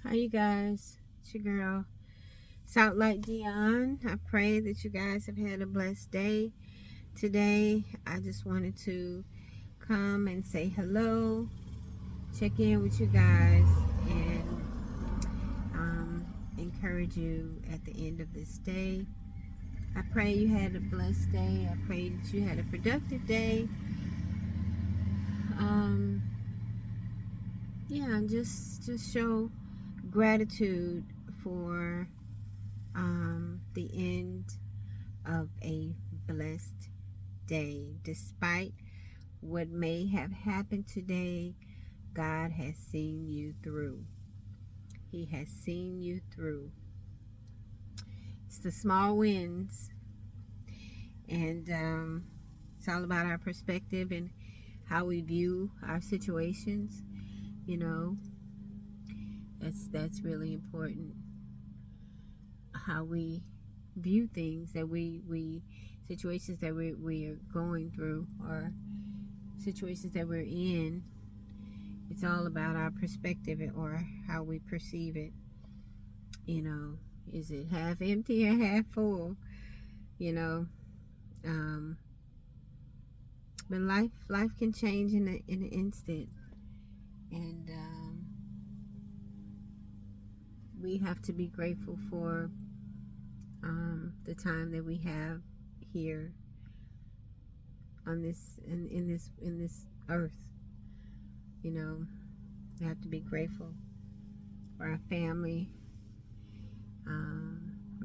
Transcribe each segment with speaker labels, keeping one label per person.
Speaker 1: How you guys? It's your girl, South Light Dion. I pray that you guys have had a blessed day. Today, I just wanted to come and say hello, check in with you guys, and encourage you at the end of this day. I pray you had a blessed day. I pray that you had a productive day. Yeah, just show gratitude for the end of a blessed day. Despite what may have happened today, God has seen you through. He has seen you through. It's the small wins, and it's all about our perspective and how we view our situations. You know, that's really important. How we view things, that we situations that we are going through, or situations that we're in. It's all about our perspective, or how we perceive it. You know, is it half empty or half full? You know, but life can change in an instant, and we have to be grateful for the time that we have here on this in this earth. You know, we have to be grateful for our family,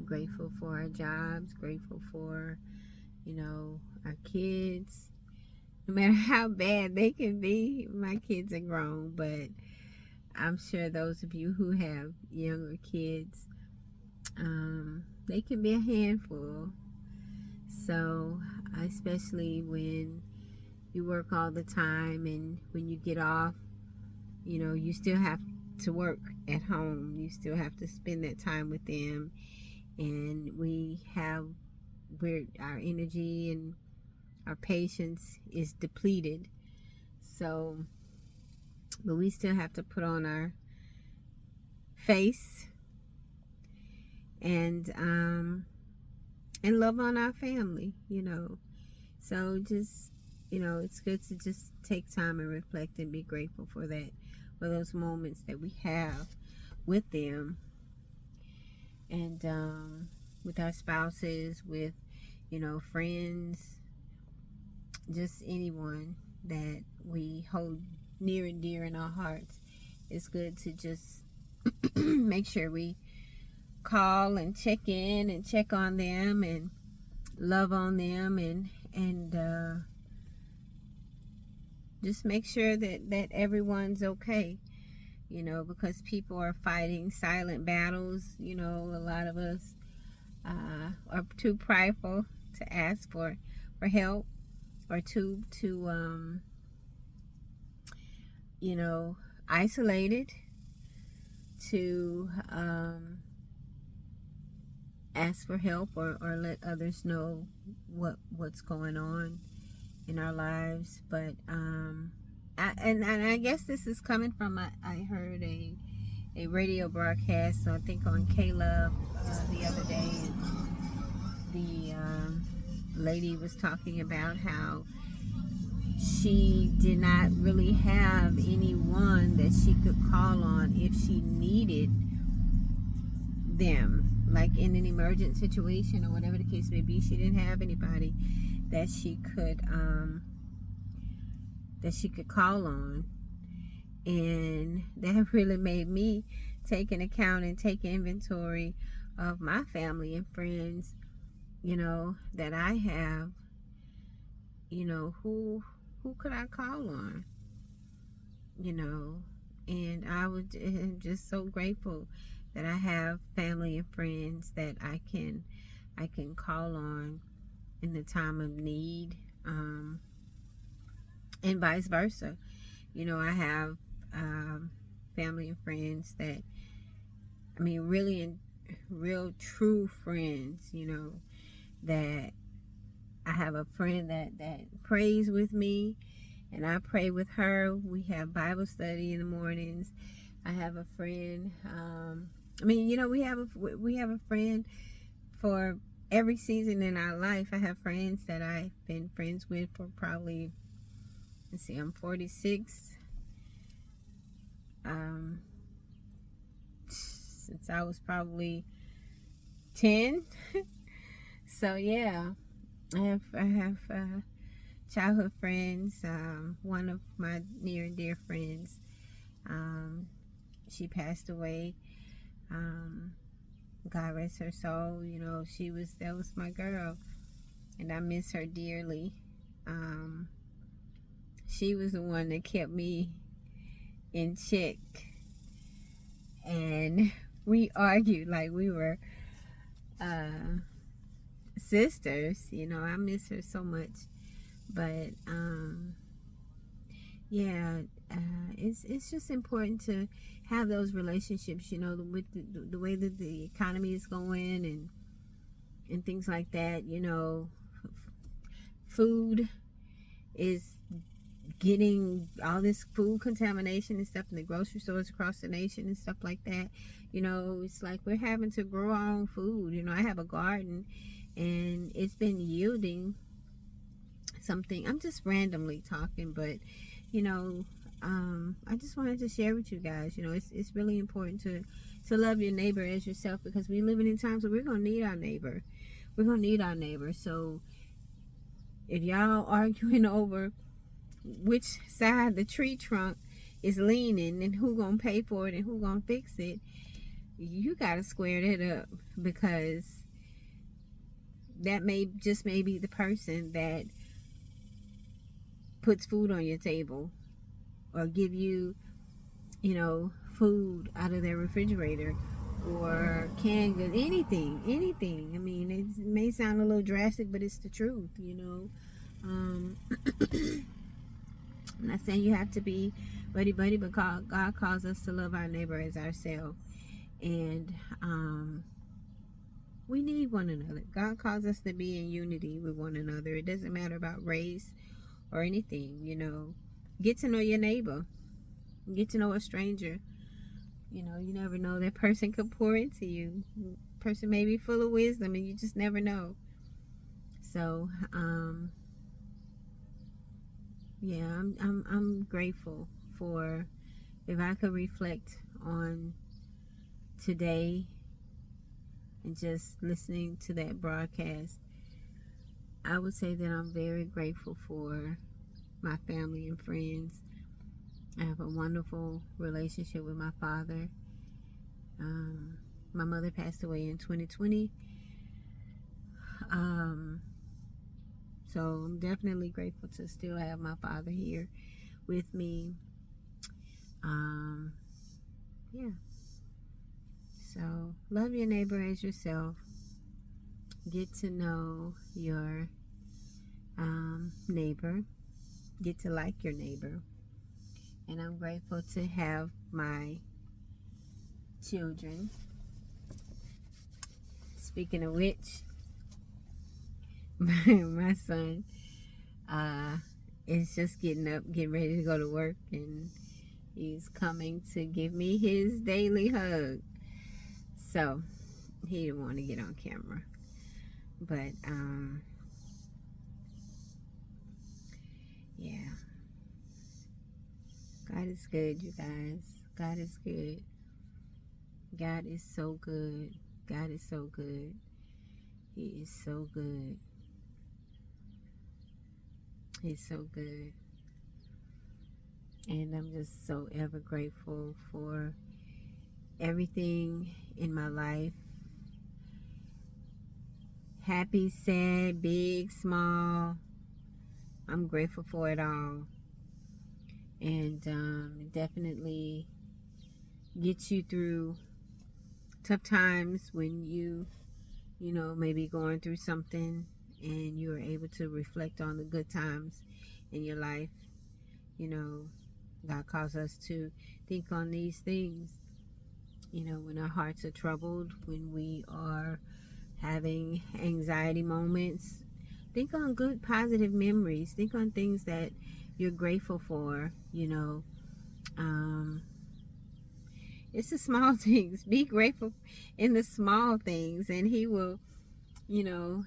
Speaker 1: grateful for our jobs, grateful for, our kids. No matter how bad they can be, my kids are grown, but I'm sure those of you who have younger kids, they can be a handful. So, especially when you work all the time, and when you get off, you still have to work at home. You still have to spend that time with them, and our energy and our patience is depleted. So, but we still have to put on our face and love on our family. So just, it's good to just take time and reflect and be grateful for those moments that we have with them, and with our spouses, with friends, just anyone that we hold near and dear in our hearts. It's good to just make sure we call and check in and check on them and love on them, and just make sure that everyone's okay, because people are fighting silent battles. A lot of us are too prideful to ask for help, or too isolated to ask for help, or let others know what's going on in our lives. But I guess this is coming from, I heard a radio broadcast, so I think on K-Love the other day, and the lady was talking about how she did not really have anyone that she could call on if she needed them, like in an emergent situation or whatever the case may be. She didn't have anybody that she could call on, and that really made me take an account and take inventory of my family and friends, that I have. Who could I call on? And I am just so grateful that I have family and friends that I can call on in the time of need, and vice versa. I have family and friends that, really real true friends, that I have a friend that prays with me, and I pray with her. We have Bible study in the mornings. I have a friend. I mean, you know, we have a friend for every season in our life. I have friends that I've been friends with for probably, let's see, I'm 46. Since I was probably 10. So yeah, I have childhood friends. One of my near and dear friends, she passed away. God rest her soul. You know, that was my girl, and I miss her dearly. She was the one that kept me in check, and we argued like we were sisters. You know, I miss her so much. But yeah, it's just important to have those relationships, you know, with the way that the economy is going and things like that. You know, food is getting all this food contamination and stuff in the grocery stores across the nation and stuff like that. You know, it's like we're having to grow our own food. You know, I have a garden and it's been yielding something. I'm just randomly talking, but you know, I just wanted to share with you guys. You know, it's really important to love your neighbor as yourself, because we're living in times where we're gonna need our neighbor. We're gonna need our neighbor. So if y'all arguing over which side the tree trunk is leaning and who gonna pay for it and who gonna fix it, you gotta square that up, because that may be the person that puts food on your table or give you, you know, food out of their refrigerator or canned goods, anything. I mean, it may sound a little drastic, but it's the truth, you know. I'm not saying you have to be buddy, but God calls us to love our neighbor as ourselves. And we need one another. God calls us to be in unity with one another. It doesn't matter about race or anything, you know. Get to know your neighbor. Get to know a stranger. You know, you never know, that person could pour into you. Person may be full of wisdom and you just never know. So, yeah, I'm grateful for, if I could reflect on today and just listening to that broadcast, I would say that I'm very grateful for my family and friends. I have a wonderful relationship with my father. My mother passed away in 2020. So I'm definitely grateful to still have my father here with me. Yeah. So love your neighbor as yourself. Get to know your neighbor. Get to like your neighbor. And I'm grateful to have my children. Speaking of which, my son is just getting up, getting ready to go to work, and he's coming to give me his daily hug. So he didn't want to get on camera, but yeah, God is good, you guys. God is good. God is so good. God is so good. He is so good. He's so good. And I'm just so ever grateful for everything in my life. Happy, sad, big, small. I'm grateful for it all. And definitely gets you through tough times when you know, maybe going through something and you are able to reflect on the good times in your life. You know, God calls us to think on these things, you know, when our hearts are troubled, when we are having anxiety moments. Think on good, positive memories. Think on things that you're grateful for, you know. It's the small things. Be grateful in the small things, and He will, you know,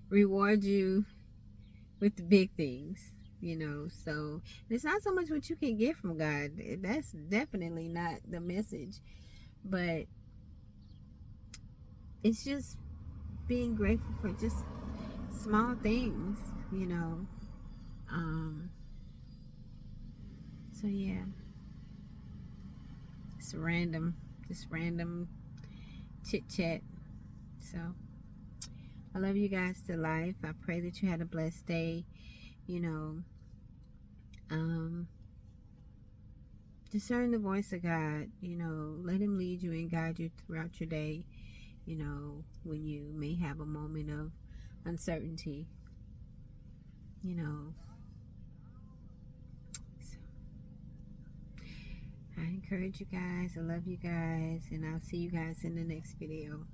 Speaker 1: reward you with the big things. So it's not so much what you can get from God. That's definitely not the message, but it's just being grateful for just small things. Um, so yeah, it's just random chit chat. So I love you guys to life. I pray that you had a blessed day. You know, discern the voice of God. Let Him lead you and guide you throughout your day. When you may have a moment of uncertainty. So I encourage you guys. I love you guys, and I'll see you guys in the next video.